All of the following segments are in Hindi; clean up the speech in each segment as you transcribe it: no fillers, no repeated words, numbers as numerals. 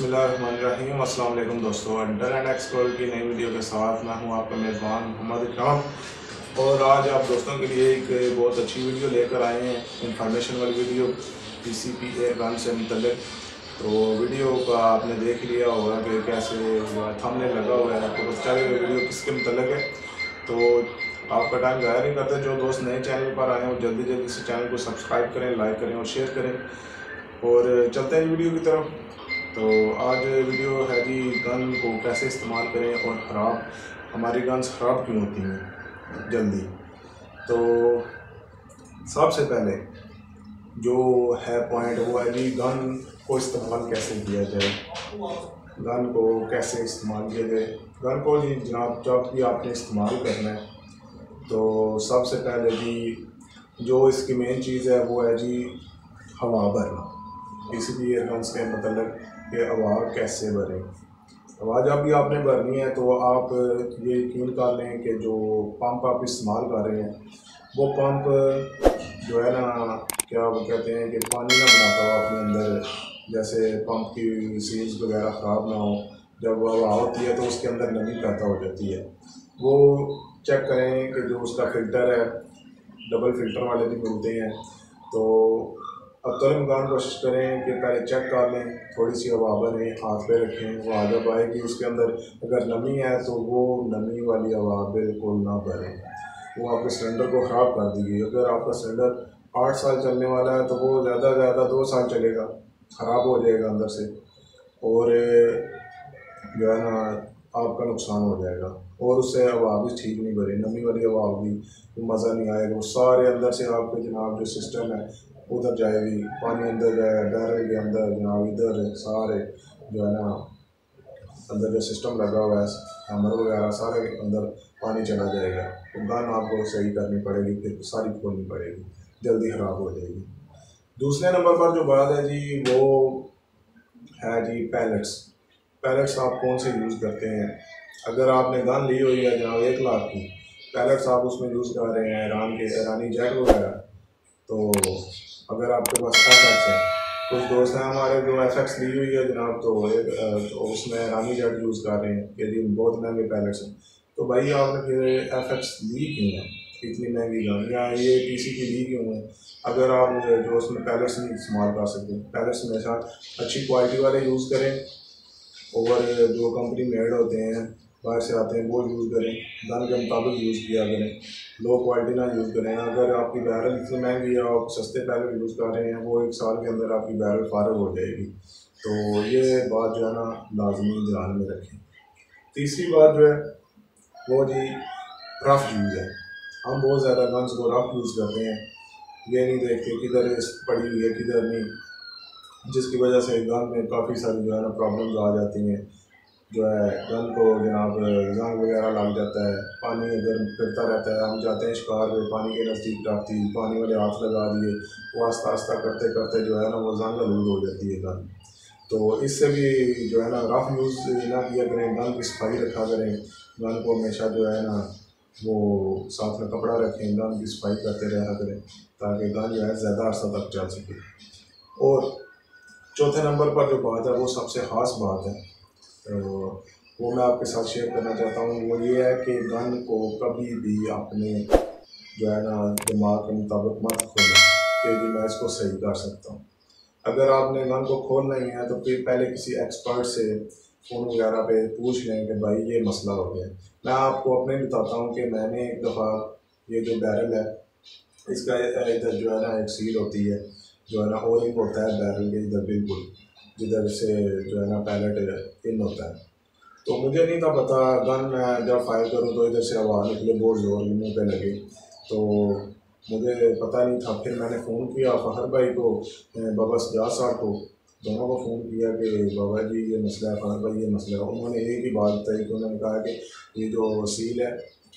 बिस्मिल्लाहिर्रहमानिर्रहीम। अस्सलाम वालेकुम दोस्तों, इंटर एंड एक्सप्लोर की नई वीडियो के साथ मैं हूं आपका मेज़बान मोहम्मद इकराम। और आज आप दोस्तों के लिए एक बहुत अच्छी वीडियो लेकर आए हैं, इंफॉर्मेशन वाली वीडियो पीसीपी एयर गन से मुतल्लिक। तो वीडियो का आपने देख लिया होगा कि कैसे थंबनेल लगा हुआ है, आपको पता चलेगा वीडियो किसके मुतल्लिक है। तो आपका टाइम ज़ाया नहीं करते, जो दोस्त नए चैनल पर आए हैं वो जल्दी जल्दी से चैनल को सब्सक्राइब करें, लाइक करें और शेयर करें। और चलते हैं वीडियो की तरफ। तो आज वीडियो है जी, गन को कैसे इस्तेमाल करें और ख़राब हमारी गन्स ख़राब क्यों होती हैं जल्दी। तो सबसे पहले जो है पॉइंट वो है जी, गन को इस्तेमाल कैसे किया जाए, गन को कैसे इस्तेमाल किया जाए। गन को जी जनाब जब भी आपने इस्तेमाल करना है तो सबसे पहले जी जो इसकी मेन चीज़ है वो है जी हवा भरना। किसी भी एयर गन्स के मतलब कि हवा कैसे भरें। हवा जब भी आपने भरनी है तो आप ये यकीन कर लें कि जो पंप आप इस्तेमाल कर रहे हैं वो पंप जो है ना, क्या वो कहते हैं कि पानी ना बनाता हो अपने अंदर, जैसे पंप की सील्स वगैरह ख़राब ना हो। जब हवा होती है तो उसके अंदर नमी पैदा हो जाती है। वो चेक करें कि जो उसका फ़िल्टर है, डबल फ़िल्टर वाले भी मिलते हैं। तो अब तुरंत कोशिश करें कि पहले चेक कर लें, थोड़ी सी हवा भरें, हाथ पे रखें, वो जब आएगी उसके अंदर अगर नमी है तो वो नमी वाली हवा बिल्कुल ना भरें, वो आपके सिलेंडर को ख़राब कर देगी। अगर आपका सिलेंडर 8 साल चलने वाला है तो वो ज़्यादा से ज़्यादा 2 साल चलेगा, ख़राब हो जाएगा अंदर से, और जो है ना आपका नुकसान हो जाएगा। और उससे हवा भी ठीक नहीं भरी, नमी वाली हवा होगी तो मज़ा नहीं आएगा। वो सारे अंदर से आपके जनाब जो सिस्टम है उधर जाएगी, पानी अंदर जाएगा, बैरल के अंदर जनाब इधर सारे जो है ना अंदर जो सिस्टम लगा हुआ है, हैमर वगैरह सारे अंदर पानी चला जाएगा। तो गन आपको सही करनी पड़ेगी, फिर सारी खोलनी पड़ेगी, जल्दी ख़राब हो जाएगी। दूसरे नंबर पर जो बात है जी वो है जी पैलेट्स। पैलेट्स आप कौन से यूज़ करते हैं। अगर आपने गन ली हुई है जनाब 1 लाख की, पैलेट्स आप उसमें यूज़ कर रहे हैं ईरानी जेट वगैरह, तो अगर आपके पास FX है, कुछ दोस्त हैं हमारे जो FX ली हुई है जनाब, तो उसमें ईरानी जेट यूज़ कर रहे हैं कि जी बहुत महंगे पैलेट्स हैं। तो भाई आपने फिर FX ली क्यों है, इतनी महंगी गन, या ये PC की ली क्यों है अगर आप जो उसमें पैलेट्स नहीं इस्तेमाल कर सकते। पैलेट्स हमेशा अच्छी क्वालिटी वाले यूज़ करें, और जो कंपनी मेड होते हैं बाहर से आते हैं वो यूज़ करें, गन के मुताबिक यूज़ किया करें, लो क्वालिटी ना यूज़ करें। अगर आपकी बैरल इतनी महंगी है, आप सस्ते पैलेट यूज़ कर रहे हैं, वो 1 साल के अंदर आपकी बैरल फारग हो जाएगी। तो ये बात जो है ना लाजमी ध्यान में रखें। तीसरी बात जो है वो जी रफ़ यूज़ है। हम बहुत ज़्यादा गन्स को रफ़ यूज़ करते हैं, ये नहीं देखते किधर पड़ी हुई है किधर नहीं, जिसकी वजह से गन में काफ़ी सारी जो है ना प्रॉब्लम्स आ जाती हैं। जो है गन को जनाब जंग वगैरह लग जाता है, पानी अगर फिरता रहता है, हम जाते हैं शिकार में, पानी के नज़दीक रखती, पानी वाले हाथ लगा दिए, वो आस्ता आस्ता करते करते जो है ना वो जंग आलूद हो जाती है गन। तो इससे भी जो है ना रफ़ यूज़ ना किया करें, गन की सफाई रखा करें, गन को हमेशा जो है ना वो साथ में कपड़ा रखें, गन की सफाई करते रहा करें ताकि गन जो है ज़्यादा अर्सा तक चल सके। और चौथे नंबर पर जो बात है वो सबसे ख़ास बात है, तो वो मैं आपके साथ शेयर करना चाहता हूँ। वो ये है कि गन को कभी भी अपने जो है ना दिमाग के मुताबिक मत खोलें कि जी मैं इसको सही कर सकता हूँ। अगर आपने गन को खोलना ही है तो फिर पहले किसी एक्सपर्ट से फ़ोन वगैरह पे पूछ लें कि भाई ये मसला हो गया। मैं आपको अपने बताता हूँ कि मैंने एक दफ़ा ये जो बैरल है इसका इधर जो है ना एक सील होती है, जो है ना ओरिंग होता है बैरल के इधर बिल्कुल, जिधर से जो है ना पैलेट इन होता है। तो मुझे नहीं था पता, गन मैं जब फायर करूँ तो इधर से आवाज़ निकले बहुत ज़ोर की, मुँह पे लगे, तो मुझे पता नहीं था। फिर मैंने फ़ोन किया फ़खर भाई को, बाबा सजाद साहब को, दोनों को फ़ोन किया कि बाबा जी ये मसला है, फ़खर भाई ये मसला है। उन्होंने एक ही बात बताई कि उन्होंने कहा कि ये जो सील है,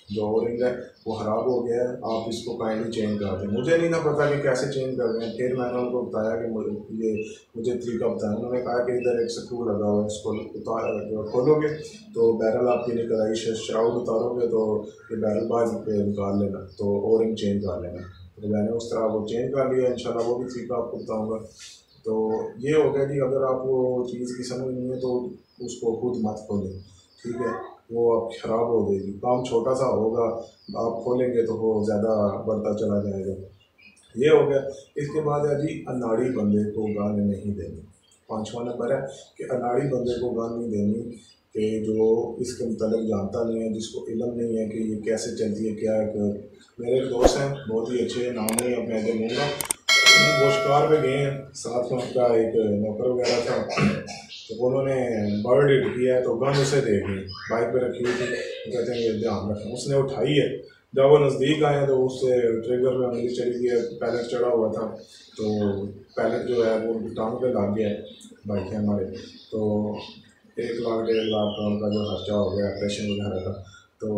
जो ओरिंग है वो ख़राब हो गया है, आप इसको काइंडली चेंज कर दें। मुझे नहीं था पता कि कैसे चेंज कर रहे हैं। फिर मैंने उनको बताया कि मुझे तरीका बताया। उन्होंने कहा कि इधर एक स्क्रू लगा हुआ है, इसको जो खोलोगे तो बैरल आपकी निकल आई, श्राउड उतारोगे तो ये बैरल बाहर निकाल लेना, तो ओरिंग चेंज कर लेना। तो मैंने उस तरह वो चेंज कर लिया, इंशाल्लाह वो भी तरीका आपको बताऊँगा। तो ये हो गया जी, अगर आपको चीज़ की समझ नहीं है तो उसको खुद मत खोलें, ठीक है। वो आप ख़राब हो जाएगी, काम छोटा सा होगा, आप खोलेंगे तो वो ज़्यादा बढ़ता चला जाएगा। ये हो गया। इसके बाद है जी, अनाड़ी बंदे को गाने नहीं देनी। 5वां नंबर है कि अनाड़ी बंदे को गान नहीं देनी, कि जो इसके मतलब जानता नहीं है, जिसको इल्म नहीं है कि ये कैसे चलती है, क्या है। मेरे एक दोस्त हैं, बहुत ही अच्छे, नाम नहीं अपने दे दूँगा, वो शिकार पे गए हैं, साथ में उनका एक नौकर वगैरह था, तो उन्होंने बर्ड हिट किया है, तो गन उसे दे दी, बाइक पे रखी हुई थी, तो कहते हैं ये ध्यान रखें। उसने उठाई है, जब वो नज़दीक आए तो उससे ट्रिगर में उंगली चली गई है, पैलेट चढ़ा हुआ था, तो पैलेट जो है वो उनकी टांग पे लग गया है बाइक है हमारे, तो 1 लाख 1.5 लाख का उनका जो खर्चा हो गया ऑपरेशन वगैरह का। तो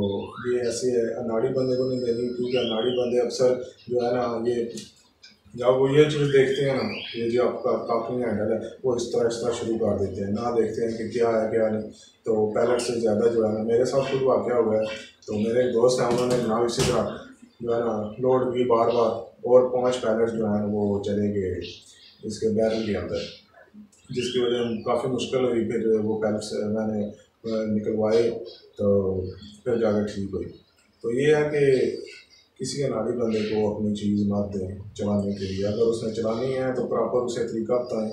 ये ऐसे है, अनाड़ी बंदे को नहीं देनी, क्योंकि अनाड़ी बंदे अक्सर जो है ना, ये जब वो ये चीज़ देखते हैं ना, ये जो आपका काफी हैंडल है, वो इस तरह शुरू कर देते हैं, ना देखते हैं कि क्या है क्या नहीं। तो पैलेट से ज़्यादा जो है ना, मेरे साथ खुद वाक़या हुआ है। तो मेरे एक दोस्त हैं, उन्होंने जनाब इसी तरह जो है ना लोड की बार बार, और 5 पैलेट जो है वो चले गए इसके बैरल के अंदर, जिसकी वजह से काफ़ी मुश्किल हुई। फिर वो पैलेट्स मैंने निकलवाए, तो फिर जाकर ठीक हुई। तो ये है कि किसी अनाड़ी बंदे को अपनी चीज़ मत दें चलाने के लिए। अगर उसने चलानी है तो प्रॉपर उसे तरीका बताएं,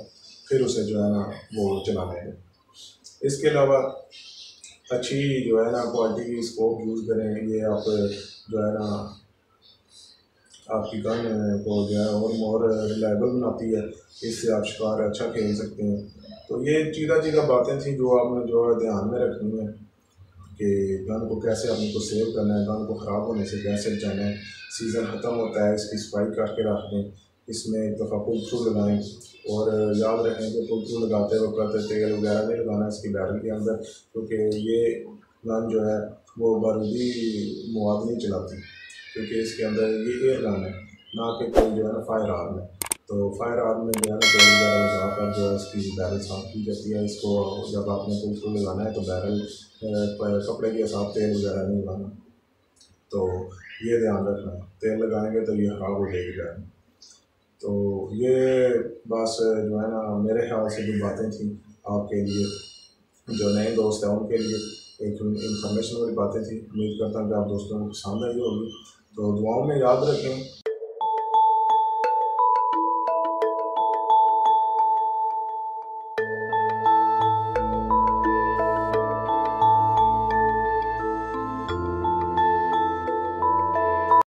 फिर उसे जो है ना वो चलाने दें। इसके अलावा अच्छी जो है ना क्वालिटी की स्कोप यूज़ करें। ये आप जो है ना आपकी गन को जो है और मोर रिलायबल बनाती है, इससे आप शिकार अच्छा खेल सकते हैं। तो ये चीज़ा चीज़ा बातें थी जो आपने जो है ध्यान में रखनी है, कि गन को कैसे अपने को सेव करना है, गन को ख़राब होने से कैसे बचाना है। सीज़न ख़त्म होता है, इसकी सफाई करके रख दें, इसमें एक दफ़ा पुल थ्रू लगाएँ, और याद रखें कि पुल थ्रू लगाते वक्त तेल वगैरह नहीं लगाना इसकी बैरल के अंदर, क्योंकि ये गन जो है वो बारूदी मवाद नहीं चलाती, क्योंकि इसके अंदर ये एयर गन है, ना कि कोई जो है ना फायर आर्म है। तो फायर आर्म में जो है ना तेल वगैरह लगा कर जो है इसकी बैरल साफ़ की जाती है। इसको जब आपने पुल थ्रू लगाना है तो बैरल कपड़े के साथ तेल वगैरह नहीं लगाना। तो ये ध्यान रखना, तेल लगाएंगे तो ये ख़राब हो जाएगी बैरल। तो ये बस जो है ना मेरे ख्याल से जो बातें थी आपके लिए, जो नए दोस्त हैं उनके लिए एक इन्फॉर्मेशन वाली बातें थी। उम्मीद करता हूँ कि आप दोस्तों को पसंद आई होगी। तो दुआओं में याद रखें।